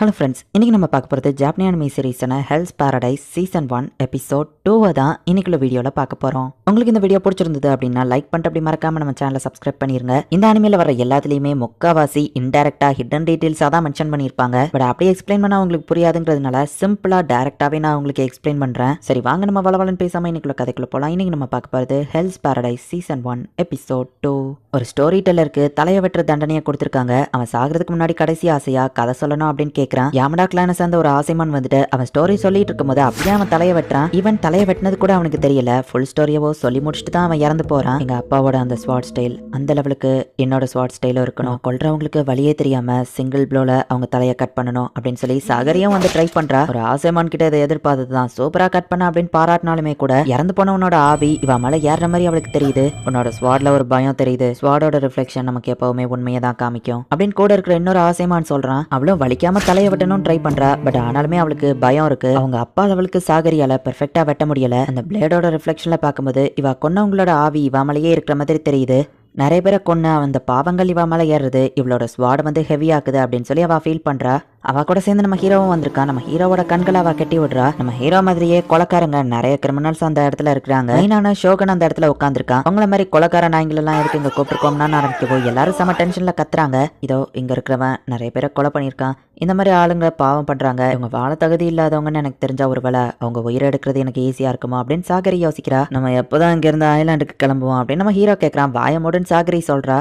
Hello friends, இன்னைக்கு நம்ம பார்க்க போகிறது ஜாப்பனீஸ் அனிமே சீரிஸான ஹெல்ஸ் பாரடைஸ் சீசன் 1 எபிசோட் 2 தான் இன்னைக்குள்ள வீடியோவில் பார்க்க போகிறோம். உங்களுக்கு இந்த வீடியோ பிடிச்சிருந்தது அப்படின்னா லைக் பண்ணிட்டு அப்படி மறக்காம நம்ம சேனலை சப்ஸ்கிரைப் பண்ணிருங்க. இந்த அனிமையில் வர எல்லாத்துலேயுமே முக்காவாசி இன்டெரக்டா ஹிடன் டீட்டெயில்ஸாக தான் மென்ஷன் பண்ணியிருப்பாங்க. பட் அப்படியே எக்ஸ்பிளைன் பண்ணால் உங்களுக்கு புரியாதுங்கிறதுனால சிம்பிளாக டேரெக்டாகவே நான் உங்களுக்கு எக்ஸ்பிளைன் பண்ணுறேன். சரி வாங்க நம்ம வளவலன்னு பேசாமல் இன்னைக்குள்ள கதைக்குள்ள போகலாம். இன்னைக்கு நம்ம பார்க்க போகிறது ஹெல்ஸ் பாரடைஸ் சீசன் 1 எபிசோட் 2. ஒரு ஸ்டோரி டெல்லருக்கு தலையை வெட்டுற தண்டனையை கொடுத்துருக்காங்க. அவன் சாகிறதுக்கு முன்னாடி கடைசி ஆசையா கதை சொல்லணும் அப்படின்னு கேட்கறான். யாமடா கிளான சேர்ந்த ஒரு ஆசைமான் வந்துட்டு அவன் ஸ்டோரி சொல்லிட்டு இருக்கும்போது அப்படியே அவன் தலையை வெட்டுறான். இவன் தலையை வெட்டினது கூட அவனுக்கு தெரியல. ஃபுல் ஸ்டோரியவோ சொல்லி முடிச்சுட்டு தான் அவன் இறந்து போறான். எங்க அப்பாவோட அந்த ஸ்வாட் ஸ்டைல் அந்த லெவலுக்கு என்னோட ஸ்வாட் ஸ்டைலும் இருக்கணும். கொல்றவங்களுக்கு வழியே தெரியாம சிங்கிள் ப்ளோல அவங்க தலையை கட் பண்ணணும் அப்படின்னு சொல்லி சாகரியும் வந்து ட்ரை பண்றா. ஒரு ஆசைமான் கிட்ட இதை எதிர்பார்த்ததுதான். சூப்பரா கட் பண்ண அப்படின்னு பாராட்டினாலுமே கூட இறந்து போனவனோட ஆவி இவன் மேல ஏற மாதிரி அவளுக்கு தெரியுது. உன்னோட ஸ்வாட்ல ஒரு பயம் தெரியுது. ஸ்வாடோட ரிஃப்ளெக்ஷன் நமக்கு எப்பவுமே உண்மையை தான் காமிக்கும் அப்படின்னு கூட இருக்கிற இன்னொரு ஆசைமான் சொல்றான். அவளும் வலிக்காம தலையை வெட்டணும் ட்ரை பண்றா. பட் ஆனாலுமே அவளுக்கு பயம் இருக்கு. அவங்க அப்பா அவளுக்கு சாகரியால பெர்ஃபெக்ட்டா வெட்ட முடியல. அந்த பிளேடோட ரிஃப்ளெக்ஷன்ல பார்க்கும்போது இவ கொன்னவங்களோட ஆவி இவ மேலேயே இருக்கிற மாதிரி தெரியுது. நிறைய பேரை கொன்ன அந்த பாவங்கள் இவ மேலே ஏறுறது இவளோட ஸ்வாட் வந்து ஹெவி ஆக்குது அப்படின்னு சொல்லி அவ ஃபீல் பண்றா. அவ கூட சேர்ந்து நம்ம ஹீரோவும் வந்திருக்கா. நம்ம ஹீரோவோட கண்களை அவ கட்டி விடுறா. நம்ம ஹீரோ மாதிரியே கொலைக்காரங்க நிறைய கிரிமினல்ஸ் அந்த இடத்துல இருக்கிறாங்க. மெயினான ஷோகன் அந்த இடத்துல உட்காந்துருக்கான். அவங்கள மாதிரி கொலைக்கார நாய்கள் எல்லாம் எதுக்கு இங்க கூப்பிட்டுருக்கோம்னா ஆரம்பிக்கவோ எல்லாரும் செம டென்ஷன்ல கத்துறாங்க. இதோ இங்க இருக்கிறவன் நிறைய பேரை கொலை பண்ணியிருக்கான். இந்த மாதிரி ஆளுங்க பாவம் பண்றாங்க. இவங்க வாழ தகுதி இல்லாதவங்கன்னு எனக்கு தெரிஞ்ச ஒரு வேலை அவங்க உயிரை எடுக்கிறது எனக்கு ஈஸியா இருக்குமா அப்படின்னு சாகரி யோசிக்கிறா. நம்ம எப்போதான் இங்க இருந்து ஐலாண்டுக்கு கிளம்புவோம் அப்படின்னு நம்ம ஹீரோ கேட்கறான். வாயமுடன் சாகரி சொல்றா.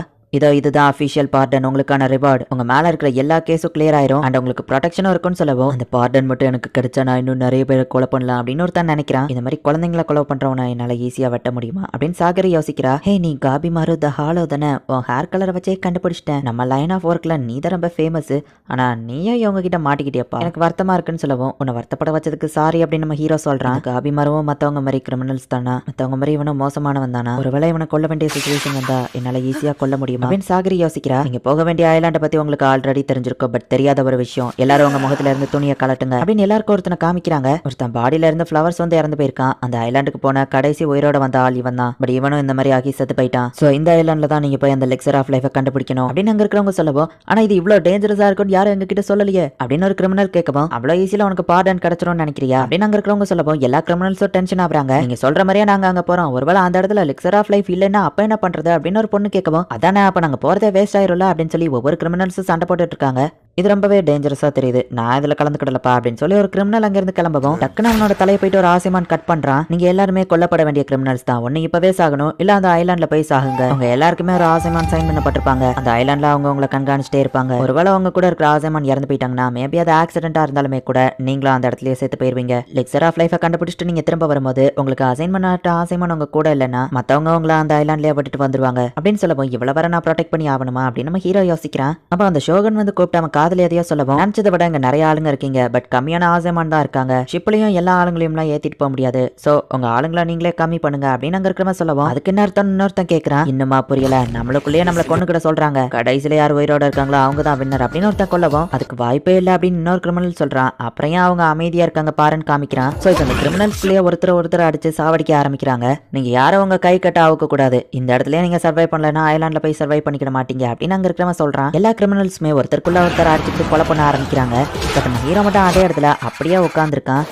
இதுதான் அஃபிஷியல் பார்டன், உங்களுக்கான ரிவார்டு. உங்க மேல இருக்கிற எல்லா கேஸும் கிளியர் ஆயிரும் அண்ட் உங்களுக்கு ப்ரொடெக்ஷனும் இருக்கும்னு சொல்லவும் அந்த பார்டன் மட்டும் எனக்கு கிடைச்சா நான் இன்னும் நிறைய பேரை கொலை பண்ணலாம் அப்படின்னு ஒருத்தான் நினைக்கிறான். இந்த மாதிரி குழந்தைங்களை கொலை பண்றவன என்னால ஈஸியா வெட்ட முடியுமா அப்படின்னு சாகரி யோசிக்கிறா. ஹே நீ காபி மாரு த ஹாலோ தானே, உன் ஹேர் கலரை வச்சே கண்டுபிடிச்சிட்டேன். நம்ம லைன் ஆஃப் ஒர்க்ல நீ தான் ரொம்ப ஃபேமஸ். ஆனா நீயே இவங்க கிட்ட மாட்டிக்கிட்டியப்பா, எனக்கு வருத்தமா இருக்குன்னு சொல்லவும் உன்னை வருத்தப்பட வச்சதுக்கு சாரி அப்படின்னு நம்ம ஹீரோ சொல்றான். காபி மாருவும் மத்தவங்க மாதிரி கிரிமினல்ஸ் தானா, மத்தவங்க மாதிரி இவனும் மோசமானவன் தானா, ஒருவேளை இவனை கொல்ல வேண்டிய சிச்சுவேஷன் வந்தா என்னால ஈஸியா கொல்ல முடியும் அப்படின்னு சாகரி யோசிக்கிறா. நீங்க போக வேண்டிய ஐலாண்டை பத்தி உங்களுக்கு ஆல்ரெடி தெரிஞ்சிருக்கும். பட் தெரியாத ஒரு விஷயம், எல்லாரும் உங்க முகத்துல இருந்து துணியை கலட்டுங்க அப்படின்னு எல்லாருக்கும் ஒருத்தனை காமிக்கிறாங்க. ஒருத்தன் பாடியில இருந்து ஃபிளவர்ஸ் வந்து இறந்து போயிருக்கான். அந்த ஐலாண்டுக்கு போன கடைசி உயிரோட வந்த ஆள் இவன் தான். பட் இவனும் இந்த மாதிரி ஆகி செத்து போயிட்டான். சோ இந்த ஐலாண்ட்ல தான் நீங்க போய் அந்த லெக்சர் ஆஃப் லைஃபை கண்டுபிடிக்கணும் அப்படின்னு அங்க இருக்கிறவங்க சொல்லவும், ஆனா இது இவ்வளவு டேஞ்சரஸா இருக்குன்னு யாரும் எங்க கிட்ட சொல்லலையே அப்படின்னு ஒரு கிரிமினல் கேட்கவும், அவ்வளவு ஈஸியில உனக்கு பார்டன் கிடைச்சிரும்னு நினைக்கிறியா அப்படின்னு அங்க இருக்கிறவங்க சொல்லவும் எல்லா கிரிமினல்ஸும் டென்ஷன் ஆகுறாங்க. நீங்க சொல்ற மாதிரியே நாங்க அங்க போறோம். ஒருவேளை அந்த இடத்துல லெக்சர் ஆஃப் லைஃப் இல்லைன்னா அப்ப என்ன பண்றது அப்படின்னு ஒரு பொண்ணு கேட்கவும், அதானே அப்ப நாங்க போறதே வேஸ்ட் ஆயிரும்ல அப்படின்னு சொல்லி ஒவ்வொரு கிரிமினல்ஸும் சண்டை போட்டுட்டு இருக்காங்க. இது ரொம்பவே டேஞ்சரஸா தெரியுது, நான் இதுல கலந்துக்கிடலப்பா அப்படின்னு சொல்லி ஒரு கிரிமினல் அங்கிருந்து கிளம்பவும் டக்குன்னு அவனோட தலையை போயிட்டு ஒரு ஆசைமான் கட் பண்றான். நீங்க எல்லாருமே கொல்லப்பட வேண்டிய கிரிமினல்ஸ் தான். ஒன்னு இப்பவே சாகணும், இல்ல அந்த ஐலாண்ட்ல போய் சாகுங்க. அவங்க எல்லாருக்குமே ஒரு ஆசைமான் சைன் பண்ணப்பட்டிருப்பாங்க. அந்த ஐலாண்ட்ல அவங்க உங்களை கண்காணிச்சிட்டே இருப்பாங்க. ஒருவேளை அவங்க கூட இருக்கிற ஆசைமான் இறந்து போயிட்டாங்கன்னா மேபி அது ஆக்சிடென்டா இருந்தாலுமே கூட நீங்களும் அந்த இடத்துலயே சேர்த்து போயிருவீங்க. லெக்சர் ஆஃப் லைஃபை கண்டுபிடிச்சிட்டு நீங்க திரும்ப வரும்போது உங்களுக்கு அசைன் பண்ண ஆசைமான் உங்க கூட இல்லைன்னா மத்தவங்க உங்களை அந்த ஐலாண்ட்லயே விட்டுட்டு வந்துருவாங்க அப்படின்னு சொல்லவும், இவ்வளவு வர நான் ப்ரொடெக்ட் பண்ணி ஆகணுமா அப்படின்னு நம்ம ஹீரோ யோசிக்கிறான். அப்ப அந்த ஷோகன் வந்து கூப்பிட்டு அவன் காதல் எதையோ சொல்லவும், நினைச்சதை விட இங்க நிறைய ஆளுங்க இருக்கீங்க பட் கம்மியான ஆசைமான் தான் இருக்காங்க. ஷிப்லயும் எல்லா ஆளுங்களையும் ஏத்திட்டு போக முடியாது. சோ உங்க ஆளுங்களை நீங்களே கம்மி பண்ணுங்க அப்படின்னு அங்க இருக்கிறவன் சொல்லவும், அதுக்கு என்ன அர்த்தம் இன்னொருத்தன் கேட்கறான். இன்னுமா புரியல, நம்மளுக்குள்ளேயே நம்மள கொண்டுகிட சொல்றாங்க. கடைசியில யார் உயிரோட இருக்காங்களோ அவங்க தான் வின்னர் அப்படின்னு ஒருத்தன் கொல்லவும், அதுக்கு வாய்ப்பே இல்லை அப்படின்னு இன்னொரு கிரிமினல் சொல்றான். அப்புறம் அவங்க அமைதியா இருக்காங்க பாருன்னு காமிக்கிறான். சோ இப்ப இந்த கிரிமினல்ஸ்லயே ஒருத்தர் அடிச்சு சாவடிக்க ஆரம்பிக்கிறாங்க. நீங்க யாரும் உங்க கை கட்ட ஆக கூடாது. இந்த இடத்துல நீங்க சர்வை பண்ணலன்னா ஐலாண்ட்ல போய் சர்வை பண்ணிக்கிட மாட்டீங்க அப்படின்னு அங்க இருக்கிறவன் சொல்றான். எல்லா கிரிமினல்ஸுமே ஒருத்தருக்குள்ள ஒருத்தர் அடிச்சுட்டு கொலை பண்ண ஆரம்பிக்கிறாங்க. பட் நம்ம ஹீரோ மட்டும் அதே இடத்துல அப்படியே உட்கார்ந்துருக்கான்.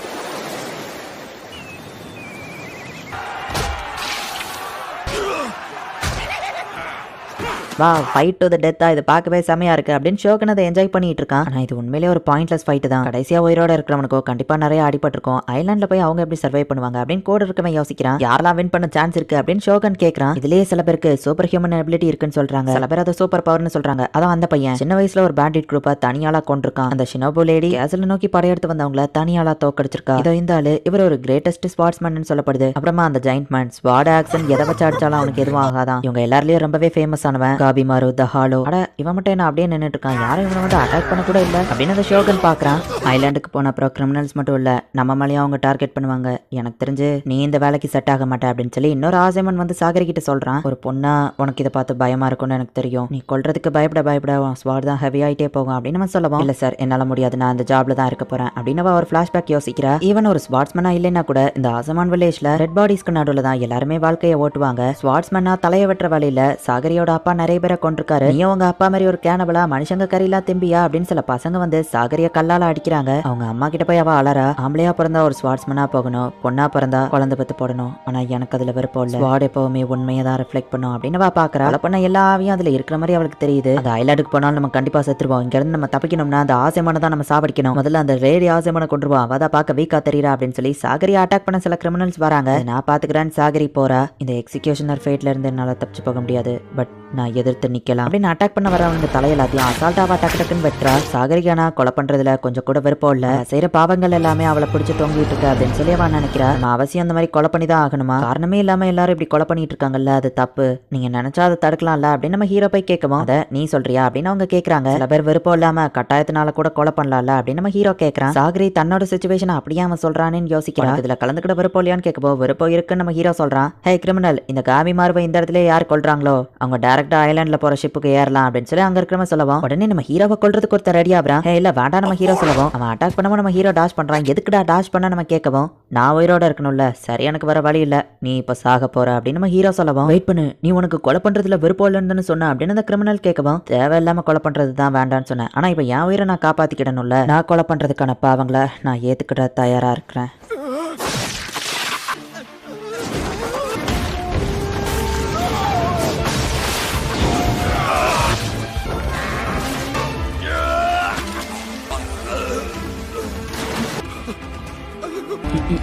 வா ஃபைட் டு தி டெத்தா, இது பார்க்கவே செமையா இருக்கு அப்படின்னு ஷோகன் அதை என்ஜாய் பண்ணிட்டு இருக்கான். ஆனா இது உண்மையிலேயே ஒரு பாயிண்ட்லெஸ் ஃபைட் தான். கடைசியா உயிரோட இருக்கிறவனுக்கோ கண்டிப்பா நிறைய அடிபட்டிருக்கும். ஐலாண்ட்ல போய் அவங்க எப்படி சர்வை பண்ணுவாங்க அப்படின்னு கூட இருக்கவன் யோசிக்கிறான். யாரெல்லாம் வின் பண்ண சான்ஸ் இருக்கு அப்படின்னு ஷோகன் கேட்கறான். இதுலயே சில பேருக்கு சூப்பர் ஹியூமன் எபிலிட்டி இருக்குன்னு சொல்றாங்க, சில பேர் அதை சூப்பர் பவர்னு சொல்றாங்க. அதான் அந்த பையன் சின்ன வயசுல ஒரு பேண்டிட் குரூப்பா தனியாளா கொண்டிருக்கான். அந்த ஷினோபு லேடி கேசல நோக்கி படையெடுத்து வந்தவங்கள தனியாளா தோக்கடிச்சிருக்கா. இதோ இந்த ஆளு இவர் ஒரு கிரேட்டஸ்ட் ஸ்பாட்ஸ்மேன் சொல்லப்படுது. அப்புறமா அந்த ஜெயிண்ட் மேன் ஸ்வாட் ஆக்சன் எதை வச்சு அடிச்சாலும் அவனுக்கு எதுவும் ஆகாதான். இவங்க எல்லாருலயும் ரொம்பவே ஃபேமஸ் ஆனவன் காபி மாரு த ஹாலோ. அட இவன் மட்டும் என்ன அப்படியே நின்னுட்டு இருக்கான், யாரும் இவனை வந்து அட்டாக் பண்ண கூட இல்ல அப்படின்னு அந்த ஷோகன் பாக்குறான். ஐலாண்டுக்கு போன அப்புறம் கிரிமினல்ஸ் மட்டும் இல்ல நம்ம மேலேயும் அவங்க டார்கெட் பண்ணுவாங்க. எனக்கு தெரிஞ்சு நீ இந்த வேலைக்கு செட் ஆக மாட்டே அப்படின்னு சொல்லி இன்னொரு ஆசைமன் வந்து சாகரி கிட்ட சொல்றான். ஒரு பொண்ணா உனக்கு இதை பார்த்து பயமா இருக்கும்னு எனக்கு தெரியும். நீ கொல்றதுக்கு பயப்பட ஸ்வாட் தான் ஹெவி ஆயிட்டே போகும் அப்படின்னு நம்ம சொல்லவும், இல்ல சார் என்னால முடியாது, நான் அந்த ஜாப்ல தான் இருக்க போறேன் அப்படின்னு ஒரு பிளாஷ்பேக் யோசிக்கிறா. ஈவன் ஒரு ஸ்வாட்ஸ்மேனா இல்லைன்னா கூட இந்த ஆசமான் வில்லேஜ்ல ரெட் பாடிஸ்க்கு நடுவுல தான் எல்லாருமே வாழ்க்கையை ஓட்டுவாங்க. ஸ்வாட்ஸ்மேனா தலையை வெட்டுற வேலையில சாகரியோட அப்பா நிறைய பேரை கொண்டிருக்காரு, நீ உங்க அப்பா மாதிரி ஒரு கேனபலா, மனுஷங்க கறியெல்லாம் திம்பியா அப்படின்னு சில பசங்க வந்து சாகரிய கல்லால அடிக்கிறாங்க. அவங்க அம்மா கிட்ட போய் அவ அலறா, ஆம்பளையா பிறந்தா ஒரு ஸ்வாட்ஸ்மேனா போகணும், பொண்ணா பிறந்தா குழந்தை பத்து போடணும், ஆனா எனக்கு அதுல விருப்பம் இல்ல, ஸ்வாட் எப்பவுமே உண்மையை தான் ரிஃப்ளெக்ட் பண்ணும் அப்படின்னு அவ பாக்குறா. கொலை பண்ண எல்லா ஆவியும் அதுல இருக்கிற மாதிரி அவளுக்கு தெரியுது. அந்த ஐலாண்டுக்கு போனாலும் நம்ம கண்டிப்பா செத்துருவோம், இங்க இருந்து நம்ம தப்பிக்கணும்னா அந்த ஆசைமான தான் நம்ம சாவடிக்கணும், முதல்ல அந்த ரேடி ஆசைமான கொண்டுருவோம், அவதான் பார்க்க வீக்கா தெரியுறா அப்படின்னு சொல்லி சாகரியை அட்டாக் பண்ண சில கிரிமினல்ஸ் வராங்க. நான் பாத்துக்கிறேன் சாகரி போறா. இந்த எக்ஸிகியூஷனர் ஃபேட்ல இருந்து என்னால தப்பிச்சு போக முடியாது, பட் நான் எதிர்த்து நிக்கலாம் அப்படின்னு அட்டாக் பண்ண வரவங்க தலையெல்லாத்தையும் அசால்ட்டாவா டக்கு டக்குன்னு வெட்டுறா. சாகரிகானா கொலை பண்றதுல கொஞ்சம் கூட விருப்பம் இல்ல, செய்யற பாவங்கள் எல்லாமே அவளை பிடிச்சு தொங்கிட்டு இருக்கு அப்படின்னு சொல்லி அவன் நினைக்கிறா. நம்ம அவசியம் அந்த மாதிரி கொலை பண்ணி தான் ஆகணுமா, காரணமே இல்லாம எல்லாரும் இப்படி கொலை பண்ணிட்டு இருக்காங்கல்ல, அது தப்பு, நீங்க நினைச்சா அதை தடுக்கலாம்ல அப்படின்னு நம்ம ஹீரோ போய் கேட்கவும், அதை நீ சொல்றியா அப்படின்னு அவங்க கேக்குறாங்க. சில பேர் விருப்பம் இல்லாம கட்டாயத்தினால கூட கொலை பண்ணலாம்ல அப்படின்னு நம்ம ஹீரோ கேட்கறான். சாகரி தன்னோட சிச்சுவேஷன் அப்படியே அவன் சொல்றான்னு யோசிக்கிறான். இதுல கலந்துக்கிட்ட விருப்பம் இல்லையான்னு கேட்கப்போ விருப்பம் இருக்குன்னு நம்ம ஹீரோ சொல்றான். ஹே கிரிமினல், இந்த காமி மார்பை இந்த இடத்துல யார் கொல்றாங்களோ அவங்க டைரக்டா ஐலாண்ட்ல போற ஷிப்புக்கு ஏறலாம் அப்படின்னு சொல்லி அங்க இருக்கிறவங்க சொல்லவும், உடனே நம்ம ஹீரோவை கொல்றதுக்கு ஒருத்தர் ரெடி ஆகுறான். ஹே இல்ல வேண்டாம் நம்ம ஹீரோ சொல்லவும், அவன் அட்டாக் பண்ணவும் நம்ம ஹீரோ டாஷ் பண்றான். எதுக்குடா டாஷ் பண்ண நம்ம கேட்கவும், நான் உயிரோட இருக்கணும்ல, சரி எனக்கு வர வழி இல்ல, நீ இப்ப சாக போற அப்படின்னு நம்ம ஹீரோ சொல்லவும், வெயிட் பண்ணு, நீ உனக்கு கொலை பண்றதுல விருப்பம் இல்லைன்னு சொன்ன அப்படின்னு அந்த கிரிமினல் கேட்கவும், தேவையில்லாம கொலை பண்றது தான் வேண்டான்னு சொன்னேன், ஆனா இப்ப என் உயிரை நான் காப்பாத்திக்கிடணும்ல, நான் கொலை பண்றதுக்கான பாவங்களை நான் ஏத்துக்கிட தயாரா இருக்கிறேன்.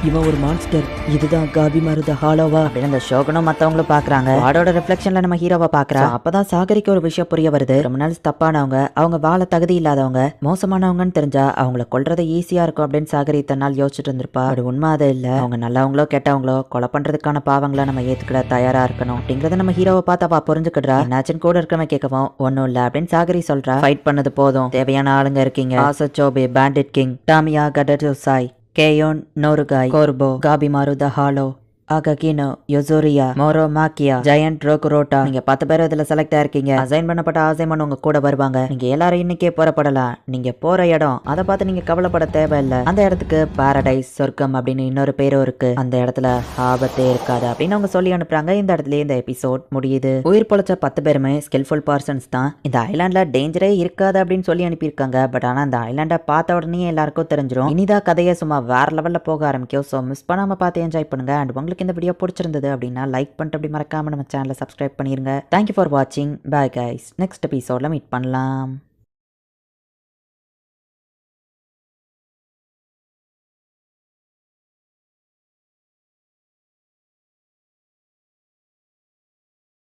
இவன் ஒரு மான்ஸ்டர், இதுதான் காபி மருத ஹாலோவா அப்படின்னு அந்த ஷோகனும் மத்தவங்களும் பாக்குறாங்க. வாடோட ரிஃப்ளெக்ஷன்ல நம்ம ஹீரோவை பாக்குறா. அப்பதான் சாகரிக்கு ஒரு விஷயம் புரிய வருது. கிரிமினல்ஸ் தப்பானவங்க, அவங்க வாழ தகுதி இல்லாதவங்க, மோசமானவங்கன்னு தெரிஞ்சா அவங்கள கொல்றது ஈஸியா இருக்கும் அப்படின்னு சாகரி தன்னால் யோசிச்சுட்டு இருந்திருப்பா. அது உண்மை அது இல்ல, அவங்க நல்லவங்களோ கெட்டவங்களோ கொலை பண்றதுக்கான பாவங்களை நம்ம ஏத்துக்கிட தயாரா இருக்கணும் அப்படிங்கறத நம்ம ஹீரோவை பார்த்து அவ புரிஞ்சுக்கிடுறா. என்னாச்சுன்னு கூட இருக்கவன் கேட்கவும், ஒன்னும் இல்ல அப்படின்னு சாகரி சொல்றா. ஃபைட் பண்ணது போதும், தேவையான ஆளுங்க இருக்கீங்க, ஆசச்சோபே, பேண்டிட் கிங், டாமியா கடோசாய், கேயோன் நோருகாய், கோர்போ, காபிமாரு த ஹாலோ, அககினோ, யோசோரியா, மோரோ மாக்கியா, ஜெயண்ட் ரோகுரோட்டா, நீங்க 10 பேர் இதுல செலக்ட் ஆயிருக்கீங்க. அசைன் பண்ணப்பட்ட ஆசைமன் உங்க கூட வருவாங்க. நீங்க எல்லாரும் இன்னைக்கே புறப்படலாம். நீங்க போற இடம் அதை பார்த்து நீங்க கவலைப்பட தேவையில்லை. அந்த இடத்துக்கு பாரடைஸ், சொர்க்கம் அப்படின்னு இன்னொரு பேரும் இருக்கு. அந்த இடத்துல ஆபத்தே இருக்காது அப்படின்னு அவங்க சொல்லி அனுப்புறாங்க. இந்த இடத்துல இந்த எபிசோட் முடியுது. உயிர் பொழைச்ச 10 பேருமே ஸ்கில்ஃபுல் பர்சன்ஸ் தான். இந்த ஐலாண்ட்ல டேஞ்சரே இருக்காது அப்படின்னு சொல்லி அனுப்பியிருக்காங்க. பட் ஆனா அந்த ஐலாண்டை பார்த்த உடனே எல்லாருக்கும் தெரிஞ்சிடும். இனிதான் கதையை சும்மா வேற லெவல்ல போக ஆரம்பிக்கும். ஸோ மிஸ் பண்ணாம பார்த்து என்ஜாய் பண்ணுங்க. அண்ட் உங்களுக்கு இந்த வீடியோ பிடிச்சிருந்தது அப்படின்னா லைக் பண்ணிட்டு அப்படி மறக்காம நம்ம சேனலை சப்ஸ்கிரைப் பண்ணிருங்க. தேங்க்யூ ஃபார் வாட்சிங். Bye guys. நெக்ஸ்ட் எபிசோட்ல மீட் பண்ணலாம்.